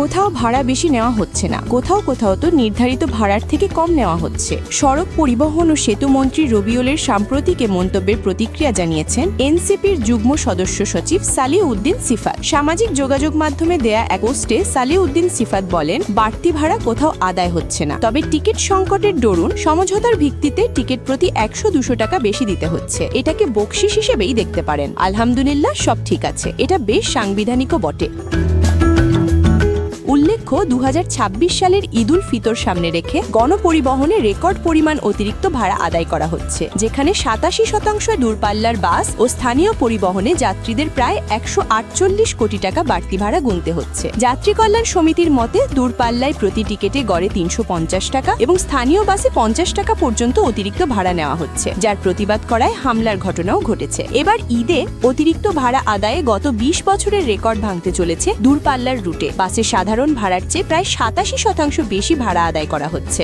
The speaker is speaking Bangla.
কোথাও ভাড়া বেশি নেওয়া হচ্ছে না, কোথাও কোথাও তো নির্ধারিত ভাড়ার থেকে কম নেওয়া হচ্ছে। সড়ক পরিবহন ও সেতু মন্ত্রী রবিউলের সাম্প্রতিক এ মন্তব্যের প্রতিক্রিয়া জানিয়েছেন এনসিপির যুগ্ম সদস্য সচিব সালিউদ্দিন সিফাত। সামাজিক যোগাযোগ মাধ্যমে দেয়া এক পোস্টে সালিউদ্দিন সিফাত বলেন, বাড়তি ভাড়া কোথাও আদায় হচ্ছে না, তবে টিকিট সংকটের দরুন সমঝোতার ভিত্তিতে টিকিট প্রতি 100-200 টাকা বেশি দিতে হচ্ছে। এটাকে বকশিশ হিসেবেই দেখতে পারেন। আলহামদুলিল্লাহ, সব ঠিক আছে। এটা বেশ সাংবিধানিকও বটে। উল্লেখ্য, 2026 সালের ঈদুল ফিতর সামনে রেখে গণপরিবহনে রেকর্ড পরিমাণ অতিরিক্ত ভাড়া আদায় করা হচ্ছে, যেখানে 87% দূরপাল্লার বাস ও স্থানীয় পরিবহনে যাত্রীদের প্রায় 148 কোটি টাকা বাড়তি ভাড়া গুনতে হচ্ছে। যাত্রী কল্যাণ সমিতির মতে দূরপাল্লায় প্রতি টিকিটে গড়ে 350 টাকা এবং স্থানীয় বাসে 50 টাকা পর্যন্ত অতিরিক্ত ভাড়া নেওয়া হচ্ছে, যার প্রতিবাদ করায় হামলার ঘটনাও ঘটেছে। এবার ঈদে অতিরিক্ত ভাড়া আদায়ে গত 20 বছরের রেকর্ড ভাঙতে চলেছে দূরপাল্লার রুটে। বাসে সাধারণ ভাড়ার চেয়ে প্রায় 87% বেশি ভাড়া আদায় করা হচ্ছে।